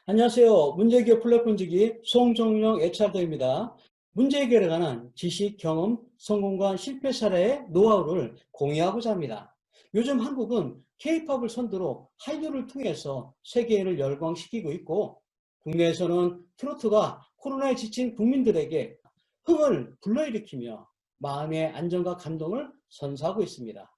안녕하세요. 문제해결 플랫폼지기 송정용 HR도입니다. 문제 해결에 관한 지식, 경험, 성공과 실패 사례의 노하우를 공유하고자 합니다. 요즘 한국은 K-팝을 선두로 한류를 통해서 세계를 열광시키고 있고, 국내에서는 트로트가 코로나에 지친 국민들에게 흥을 불러일으키며 마음의 안정과 감동을 선사하고 있습니다.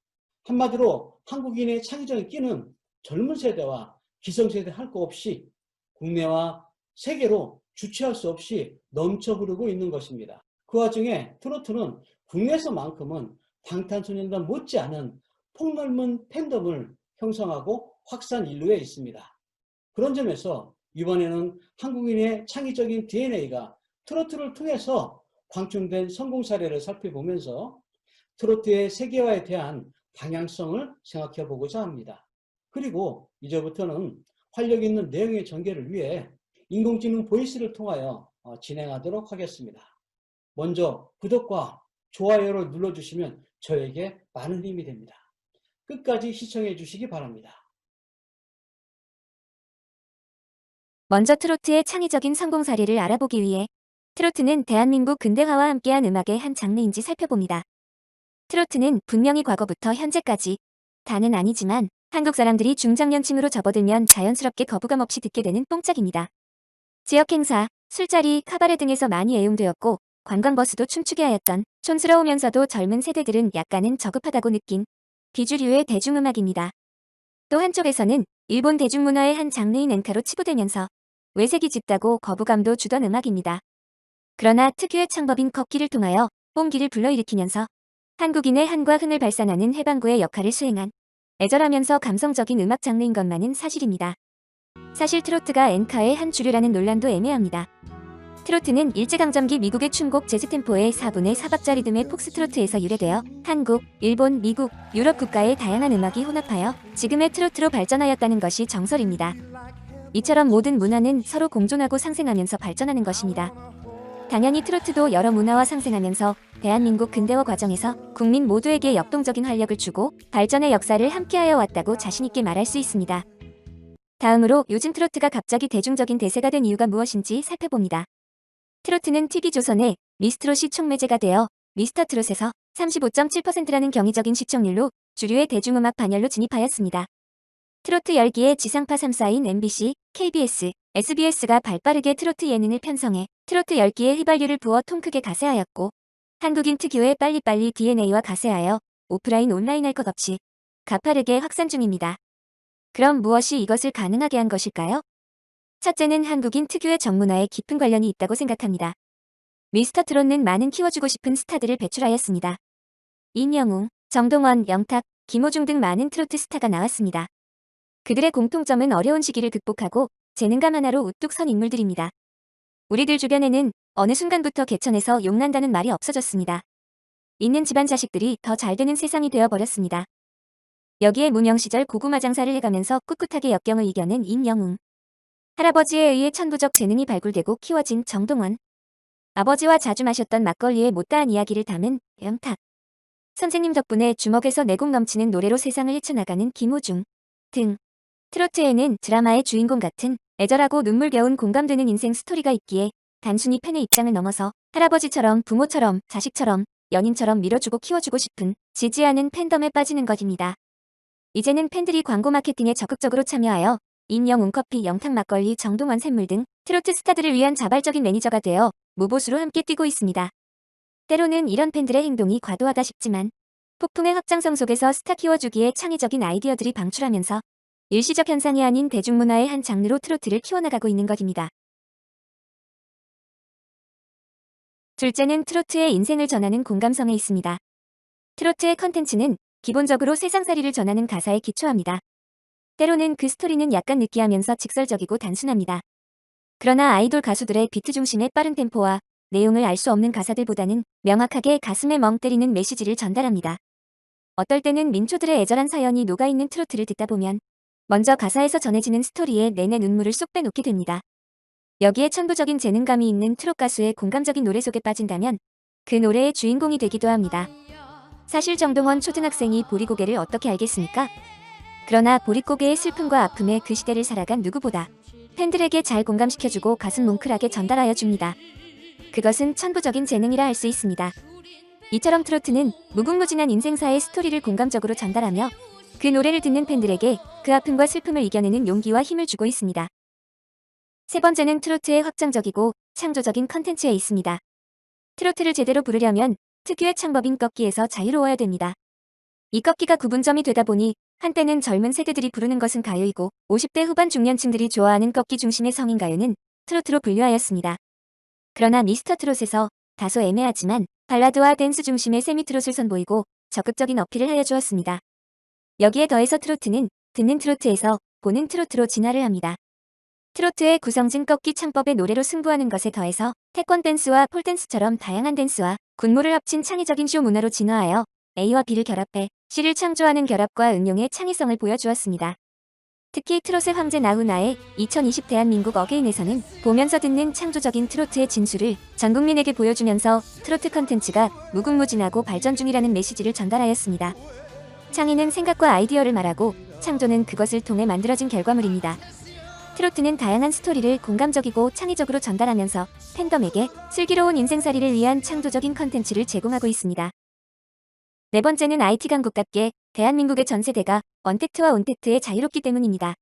한마디로 한국인의 창의적인 끼는 젊은 세대와 기성세대 할 것 없이 국내와 세계로 주체할 수 없이 넘쳐 흐르고 있는 것입니다. 그 와중에 트로트는 국내에서만큼은 방탄소년단 못지않은 폭넓은 팬덤을 형성하고 확산 인류에 있습니다. 그런 점에서 이번에는 한국인의 창의적인 DNA가 트로트를 통해서 광충된 성공 사례를 살펴보면서 트로트의 세계화에 대한 방향성을 생각해 보고자 합니다. 그리고 이제부터는 활력 있는 내용의 전개를 위해 인공지능 보이스를 통하여 진행하도록 하겠습니다. 먼저 구독과 좋아요를 눌러주시면 저에게 많은 힘이 됩니다. 끝까지 시청해 주시기 바랍니다. 먼저 트로트의 창의적인 성공 사례를 알아보기 위해 트로트는 대한민국 근대화와 함께한 음악의 한 장르인지 살펴봅니다. 트로트는 분명히 과거부터 현재까지, 다는 아니지만 한국 사람들이 중장년층으로 접어들면 자연스럽게 거부감 없이 듣게 되는 뽕짝입니다. 지역 행사, 술자리, 카바레 등에서 많이 애용되었고 관광버스도 춤추게 하였던 촌스러우면서도 젊은 세대들은 약간은 저급하다고 느낀 비주류의 대중음악입니다. 또 한쪽에서는 일본 대중문화의 한 장르인 엔카로 치부되면서 외색이 짙다고 거부감도 주던 음악입니다. 그러나 특유의 창법인 걷기를 통하여 뽕기를 불러일으키면서 한국인의 한과 흥을 발산하는 해방구의 역할을 수행한 애절하면서 감성적인 음악 장르인 것만은 사실입니다. 사실 트로트가 엔카의 한 주류라는 논란도 애매합니다. 트로트는 일제강점기 미국의 춤곡 재즈템포의 4분의 4박자 리듬의 폭스트로트에서 유래되어 한국, 일본, 미국, 유럽 국가의 다양한 음악이 혼합하여 지금의 트로트로 발전하였다는 것이 정설입니다. 이처럼 모든 문화는 서로 공존하고 상생하면서 발전하는 것입니다. 당연히 트로트도 여러 문화와 상생하면서 대한민국 근대화 과정에서 국민 모두에게 역동적인 활력을 주고 발전의 역사를 함께하여 왔다고 자신있게 말할 수 있습니다. 다음으로 요즘 트로트가 갑자기 대중적인 대세가 된 이유가 무엇인지 살펴봅니다. 트로트는 TV조선의 미스트롯이 총매제가 되어 미스터트롯에서 35.7%라는 경이적인 시청률로 주류의 대중음악 반열로 진입하였습니다. 트로트 열기의 지상파 3사인 MBC, KBS, SBS가 발빠르게 트로트 예능을 편성해 트로트 열기에 휘발유를 부어 통 크게 가세하였고 한국인 특유의 빨리빨리 DNA와 가세하여 오프라인 온라인 할 것 없이 가파르게 확산 중입니다. 그럼 무엇이 이것을 가능하게 한 것일까요? 첫째는 한국인 특유의 정문화에 깊은 관련이 있다고 생각합니다. 미스터트롯은 많은 키워주고 싶은 스타들을 배출하였습니다. 임영웅, 정동원, 영탁, 김호중 등 많은 트로트 스타가 나왔습니다. 그들의 공통점은 어려운 시기를 극복하고 재능감 하나로 우뚝 선 인물들입니다. 우리들 주변에는 어느 순간부터 개천에서 용난다는 말이 없어졌습니다. 있는 집안 자식들이 더 잘되는 세상이 되어버렸습니다. 여기에 무명 시절 고구마 장사를 해가면서 꿋꿋하게 역경을 이겨낸 임영웅. 할아버지에 의해 천부적 재능이 발굴되고 키워진 정동원. 아버지와 자주 마셨던 막걸리의 못다한 이야기를 담은 영탁. 선생님 덕분에 주먹에서 내공 넘치는 노래로 세상을 헤쳐나가는 김호중 등. 트로트에는 드라마의 주인공 같은 애절하고 눈물겨운 공감되는 인생 스토리가 있기에 단순히 팬의 입장을 넘어서 할아버지처럼 부모처럼 자식처럼 연인처럼 밀어주고 키워주고 싶은 지지하는 팬덤에 빠지는 것입니다. 이제는 팬들이 광고 마케팅에 적극적으로 참여하여 임영웅 커피, 영탁 막걸리, 정동원 샘물 등 트로트 스타들을 위한 자발적인 매니저가 되어 무보수로 함께 뛰고 있습니다. 때로는 이런 팬들의 행동이 과도하다 싶지만 폭풍의 확장성 속에서 스타 키워주기에 창의적인 아이디어들이 방출하면서 일시적 현상이 아닌 대중문화의 한 장르로 트로트를 키워나가고 있는 것입니다. 둘째는 트로트의 인생을 전하는 공감성에 있습니다. 트로트의 컨텐츠는 기본적으로 세상살이를 전하는 가사에 기초합니다. 때로는 그 스토리는 약간 느끼하면서 직설적이고 단순합니다. 그러나 아이돌 가수들의 비트 중심의 빠른 템포와 내용을 알 수 없는 가사들보다는 명확하게 가슴에 멍 때리는 메시지를 전달합니다. 어떨 때는 민초들의 애절한 사연이 녹아있는 트로트를 듣다 보면 먼저 가사에서 전해지는 스토리에 내내 눈물을 쏙 빼놓게 됩니다. 여기에 천부적인 재능감이 있는 트롯 가수의 공감적인 노래 속에 빠진다면 그 노래의 주인공이 되기도 합니다. 사실 정동원 초등학생이 보릿고개를 어떻게 알겠습니까? 그러나 보릿고개의 슬픔과 아픔에 그 시대를 살아간 누구보다 팬들에게 잘 공감시켜주고 가슴 뭉클하게 전달하여 줍니다. 그것은 천부적인 재능이라 할 수 있습니다. 이처럼 트로트는 무궁무진한 인생사의 스토리를 공감적으로 전달하며 그 노래를 듣는 팬들에게 그 아픔과 슬픔을 이겨내는 용기와 힘을 주고 있습니다. 세 번째는 트로트의 확장적이고 창조적인 컨텐츠에 있습니다. 트로트를 제대로 부르려면 특유의 창법인 꺾기에서 자유로워야 됩니다. 이 꺾기가 구분점이 되다 보니 한때는 젊은 세대들이 부르는 것은 가요이고 50대 후반 중년층들이 좋아하는 꺾기 중심의 성인가요는 트로트로 분류하였습니다. 그러나 미스터트롯에서 다소 애매하지만 발라드와 댄스 중심의 세미트롯을 선보이고 적극적인 어필을 하여 주었습니다. 여기에 더해서 트로트는 듣는 트로트에서 보는 트로트로 진화를 합니다. 트로트의 구성진 꺾기 창법의 노래로 승부하는 것에 더해서 태권 댄스와 폴댄스처럼 다양한 댄스와 군무를 합친 창의적인 쇼 문화로 진화하여 A와 B를 결합해 C를 창조하는 결합과 응용의 창의성을 보여주었습니다. 특히 트롯의 황제 나훈아의 2020 대한민국 어게인에서는 보면서 듣는 창조적인 트로트의 진수를 전 국민에게 보여주면서 트로트 컨텐츠가 무궁무진하고 발전 중이라는 메시지를 전달하였습니다. 창의는 생각과 아이디어를 말하고 창조는 그것을 통해 만들어진 결과물입니다. 트로트는 다양한 스토리를 공감적이고 창의적으로 전달하면서 팬덤에게 슬기로운 인생살이를 위한 창조적인 컨텐츠를 제공하고 있습니다. 네 번째는 IT 강국답게 대한민국의 전 세대가 언택트와 온택트에 자유롭기 때문입니다.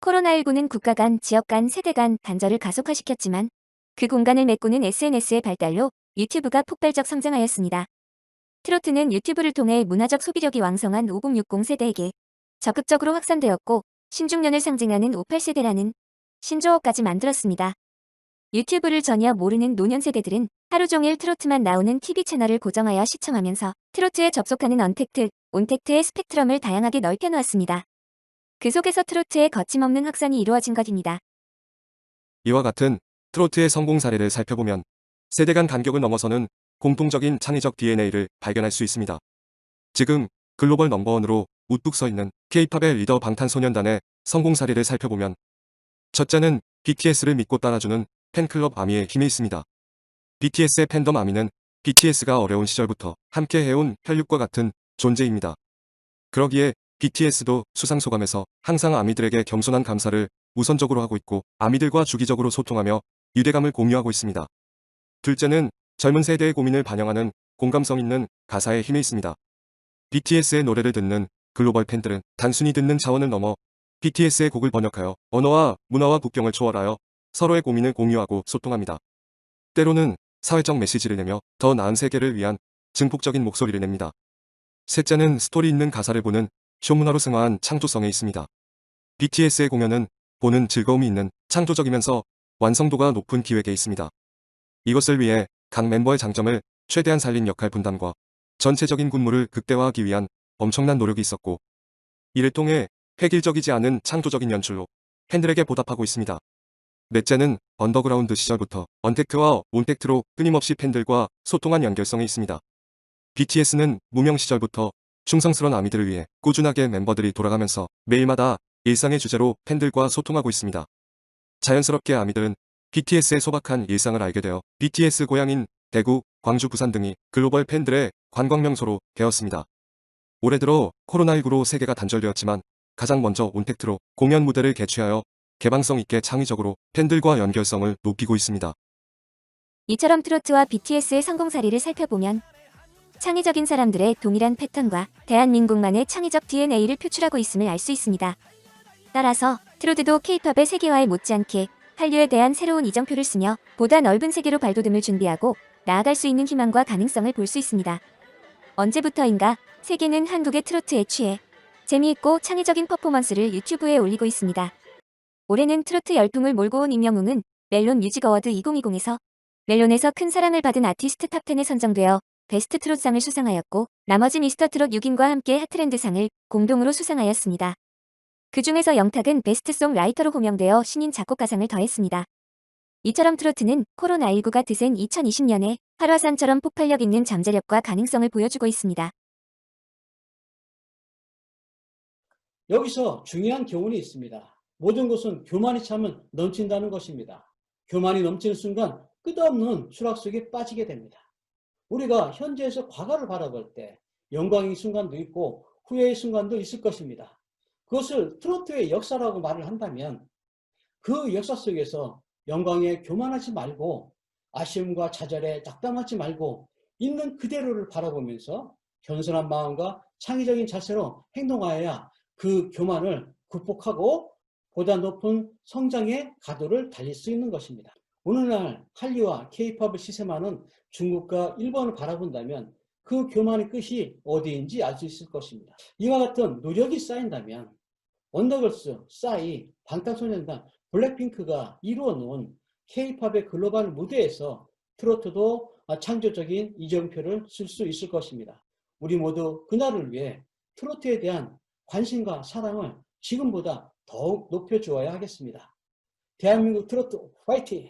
코로나19는 국가 간, 지역 간, 세대 간 단절을 가속화시켰지만 그 공간을 메꾸는 SNS의 발달로 유튜브가 폭발적 성장하였습니다. 트로트는 유튜브를 통해 문화적 소비력이 왕성한 5060 세대에게 적극적으로 확산되었고 신중년을 상징하는 58세대라는 신조어까지 만들었습니다. 유튜브를 전혀 모르는 노년 세대들은 하루 종일 트로트만 나오는 TV 채널을 고정하여 시청하면서 트로트에 접속하는 언택트, 온택트의 스펙트럼을 다양하게 넓혀놓았습니다. 그 속에서 트로트의 거침없는 확산이 이루어진 것입니다. 이와 같은 트로트의 성공 사례를 살펴보면 세대 간 간격을 넘어서는 공통적인 창의적 DNA를 발견할 수 있습니다. 지금 글로벌 넘버원으로 우뚝 서 있는 K-팝의 리더 방탄소년단의 성공 사례를 살펴보면 첫째는 BTS를 믿고 따라주는 팬클럽 아미의 힘이 있습니다. BTS의 팬덤 아미는 BTS가 어려운 시절부터 함께 해온 혈육과 같은 존재입니다. 그러기에 BTS도 수상소감에서 항상 아미들에게 겸손한 감사를 우선적으로 하고 있고 아미들과 주기적으로 소통하며 유대감을 공유하고 있습니다. 둘째는 젊은 세대의 고민을 반영하는 공감성 있는 가사에 힘이 있습니다. BTS의 노래를 듣는 글로벌 팬들은 단순히 듣는 차원을 넘어 BTS의 곡을 번역하여 언어와 문화와 국경을 초월하여 서로의 고민을 공유하고 소통합니다. 때로는 사회적 메시지를 내며 더 나은 세계를 위한 증폭적인 목소리를 냅니다. 셋째는 스토리 있는 가사를 보는 쇼문화로 승화한 창조성에 있습니다. BTS의 공연은 보는 즐거움이 있는 창조적이면서 완성도가 높은 기획에 있습니다. 이것을 위해 각 멤버의 장점을 최대한 살린 역할 분담과 전체적인 군무를 극대화하기 위한 엄청난 노력이 있었고 이를 통해 획일적이지 않은 창조적인 연출로 팬들에게 보답하고 있습니다. 넷째는 언더그라운드 시절부터 언택트와 온택트로 끊임없이 팬들과 소통한 연결성이 있습니다. BTS는 무명 시절부터 충성스러운 아미들을 위해 꾸준하게 멤버들이 돌아가면서 매일마다 일상의 주제로 팬들과 소통하고 있습니다. 자연스럽게 아미들은 BTS의 소박한 일상을 알게 되어 BTS 고향인 대구, 광주, 부산 등이 글로벌 팬들의 관광 명소로 되었습니다. 올해 들어 코로나19로 세계가 단절되었지만 가장 먼저 온택트로 공연 무대를 개최하여 개방성 있게 창의적으로 팬들과 연결성을 높이고 있습니다. 이처럼 트로트와 BTS의 성공 사례를 살펴보면 창의적인 사람들의 동일한 패턴과 대한민국만의 창의적 DNA를 표출하고 있음을 알 수 있습니다. 따라서 트로트도 K-팝의 세계화에 못지않게 한류에 대한 새로운 이정표를 쓰며 보다 넓은 세계로 발돋움을 준비하고 나아갈 수 있는 희망과 가능성을 볼 수 있습니다. 언제부터인가 세계는 한국의 트로트에 취해 재미있고 창의적인 퍼포먼스를 유튜브에 올리고 있습니다. 올해는 트로트 열풍을 몰고 온 임영웅은 멜론 뮤직 어워드 2020에서 멜론에서 큰 사랑을 받은 아티스트 탑10에 선정되어 베스트 트롯상을 수상하였고 나머지 미스터 트롯 6인과 함께 핫트렌드상을 공동으로 수상하였습니다. 그 중에서 영탁은 베스트송 라이터로 호명되어 신인 작곡가상을 더했습니다. 이처럼 트로트는 코로나19가 드센 2020년에 활화산처럼 폭발력 있는 잠재력과 가능성을 보여주고 있습니다. 여기서 중요한 교훈이 있습니다. 모든 것은 교만이 차면 넘친다는 것입니다. 교만이 넘치는 순간 끝없는 추락 속에 빠지게 됩니다. 우리가 현재에서 과거를 바라볼 때 영광의 순간도 있고 후회의 순간도 있을 것입니다. 그것을 트로트의 역사라고 말을 한다면 그 역사 속에서 영광에 교만하지 말고 아쉬움과 좌절에 낙담하지 말고 있는 그대로를 바라보면서 겸손한 마음과 창의적인 자세로 행동하여야 그 교만을 극복하고 보다 높은 성장의 가도를 달릴 수 있는 것입니다. 오늘날 한류와 K-팝을 시샘하는 중국과 일본을 바라본다면 그 교만의 끝이 어디인지 알 수 있을 것입니다. 이와 같은 노력이 쌓인다면 원더걸스, 싸이, 방탄소년단, 블랙핑크가 이루어 놓은 K-팝의 글로벌 무대에서 트로트도 창조적인 이정표를 쓸 수 있을 것입니다. 우리 모두 그날을 위해 트로트에 대한 관심과 사랑을 지금보다 더욱 높여주어야 하겠습니다. 대한민국 트로트 화이팅!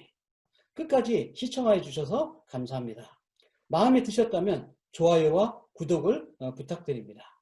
끝까지 시청해 주셔서 감사합니다. 마음에 드셨다면 좋아요와 구독을 부탁드립니다.